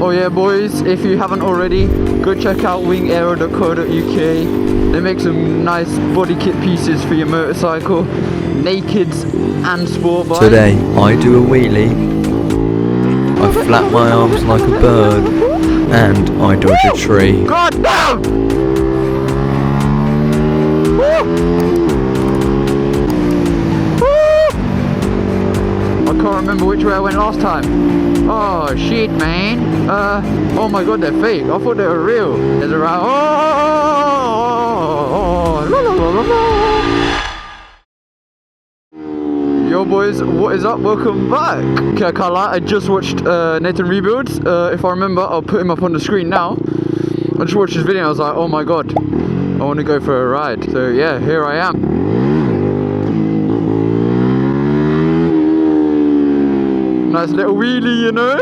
Oh yeah boys, if you haven't already, go check out wingaero.co.uk. They make some nice body kit pieces for your motorcycle, nakeds and sport bike. Today I do a wheelie, I flap my arms like a bird, and I dodge a tree. God damn! I can't remember which way I went last time. Oh shit, man. Oh my god, they're fake. I thought they were real. There's a round. Yo boys, what is up? Welcome back. Okay, I can't lie, I just watched Nathan Rebuilds. If I remember, I'll put him up on the screen now. I just watched his video and I was like, oh my god, I want to go for a ride. So yeah, here I am. Nice little wheelie, you know?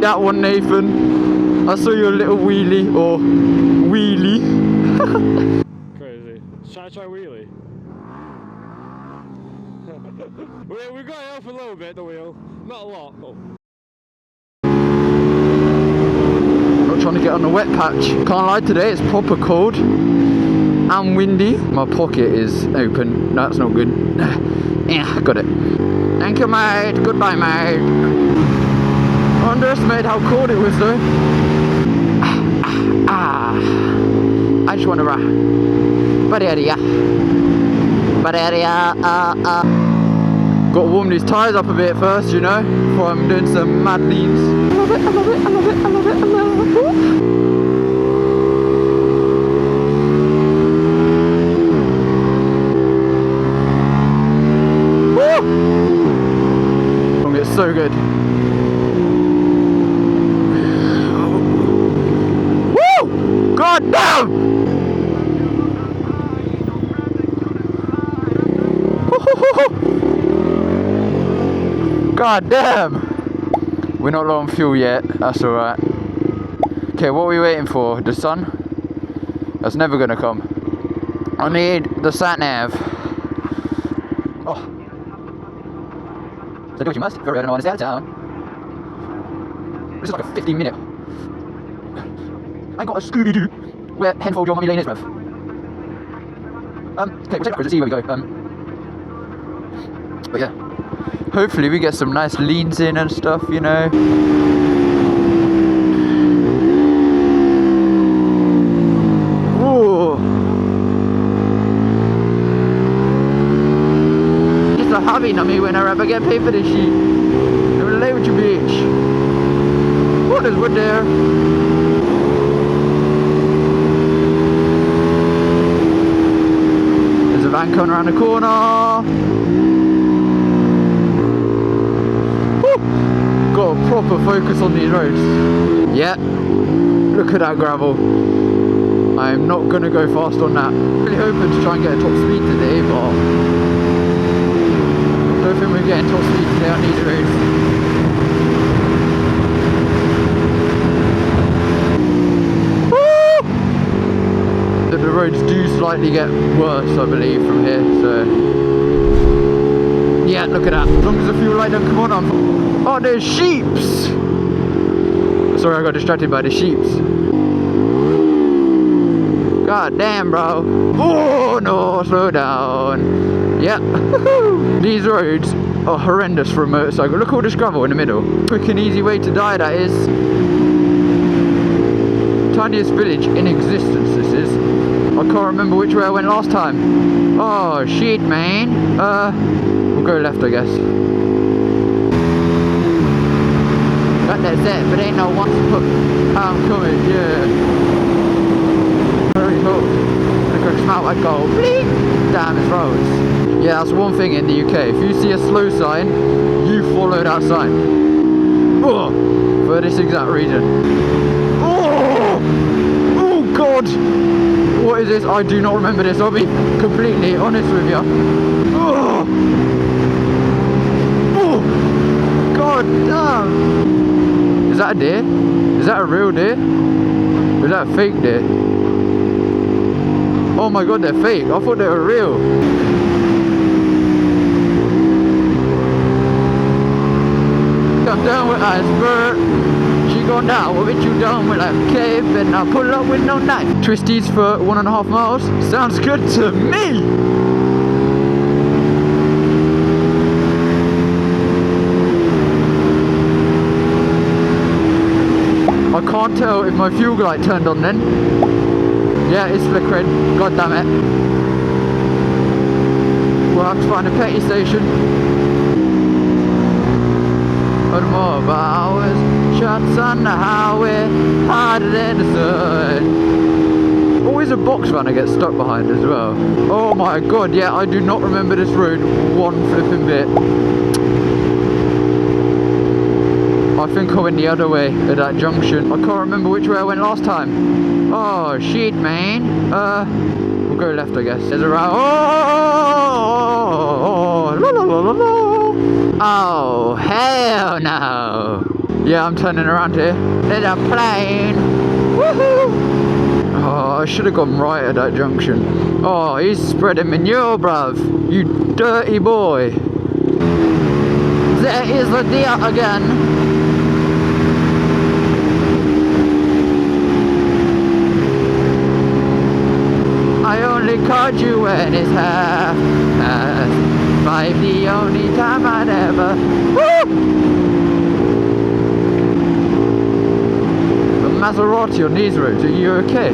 That one, Nathan. I saw your little wheelie, or wheelie. Crazy. Should I try wheelie? we got it off a little bit, the wheel. Not a lot. Oh. Not trying to get on the wet patch. Can't lie, today it's proper cold and windy. My pocket is open. No, that's not good. Yeah, got it. Thank you, mate. Goodbye, mate. I underestimated how cold it was, though. I just want to ride. Got to warm these tyres up a bit first, you know, before I'm doing some mad leans. I love it, I love it, I love it, I love it, I love it. It's so good. Woo! God damn! God damn! We're not low on fuel yet, that's alright. Okay, what are we waiting for? The sun? That's never gonna come. I need the sat nav. Oh. So do what you must, for everyone is out of town. This is like a 15-minute. I got a Scooby-Doo. Where Henfold your mummy lane is, bruv. Okay, we'll take backwards and see where we go. But yeah. Hopefully we get some nice leans in and stuff, you know. Having on me when I ever get paid for this shit. Don't lay with you, bitch. Oh, there's wood there. There's a van coming around the corner. Woo. Got a proper focus on these roads. Yeah. Look at that gravel. I'm not gonna go fast on that. Really hoping to try and get a top speed today, but I don't think we're getting top speed today on these roads. Woo! The roads do slightly get worse, I believe, from here, so yeah, look at that. As long as the fuel light don't come on, oh, there's sheeps! Sorry, I got distracted by the sheeps. God damn, bro. Oh no, slow down. Yeah. These roads are horrendous for a motorcycle. Look at all this gravel in the middle. Quick and easy way to die, that is. Tiniest village in existence, this is. I can't remember which way I went last time. Oh shit, man. We'll go left, I guess. That's it, but ain't no one to put. I'm coming, yeah. Very cool. Look, I come out like gold. Bleep! Damn, it's roads. Yeah, that's one thing in the UK. If you see a slow sign, you follow that sign. Oh, for this exact reason. Oh! Oh god! What is this? I do not remember this. I'll be completely honest with you. Oh! Oh! God damn! Is that a deer? Is that a real deer? Or is that a fake deer? Oh my god, they're fake. I thought they were real. down with iceberg. She gone down, what bitch you done with like a cave, and I pull up with no knife. Twisties for 1.5 miles. Sounds good to me. I can't tell if my fuel light turned on then. Yeah, it's flickering. God damn it. We'll have to find a petty station. But more hours, shots on the highway, harder than the sun. Always a box van I get stuck behind as well. Oh my god, yeah, I do not remember this road one flipping bit. I think I went the other way at that junction. I can't remember which way I went last time. Oh shit, man. We'll go left, I guess. There's a route. Oh, la la la la la. Oh, hell no. Yeah, I'm turning around here. There's a plane. Woohoo! Oh, I should have gone right at that junction. Oh, he's spreading manure, bruv. You dirty boy. There is the deer again. I only caught you when it's half past 5, the only time I'd ever. Woo! The Maserati on these roads, are you okay?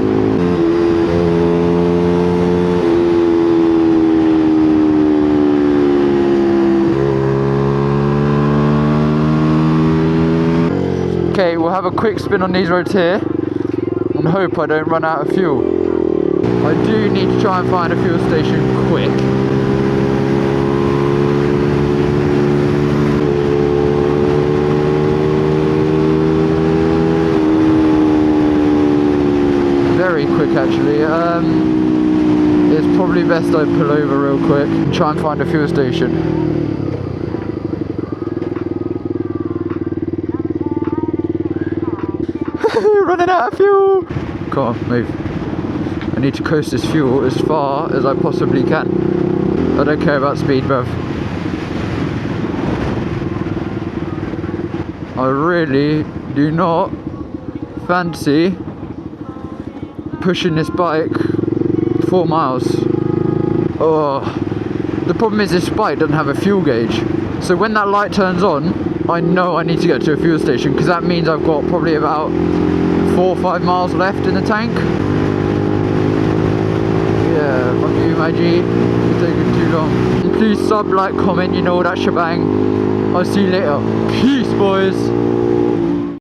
Okay, we'll have a quick spin on these roads here and hope I don't run out of fuel. I do need to try and find a fuel station quick. Very quick actually. It's probably best I pull over real quick and try and find a fuel station. Running out of fuel! Come on, move. I need to coast this fuel as far as I possibly can. I don't care about speed, bruv. I really do not fancy pushing this bike 4 miles. Oh, the problem is this bike doesn't have a fuel gauge. So when that light turns on, I know I need to get to a fuel station because that means I've got probably about 4 or 5 miles left in the tank. Yeah, fuck you, my G. You're taking too long. Please sub, like, comment, you know that shebang. I'll see you later. Peace, boys.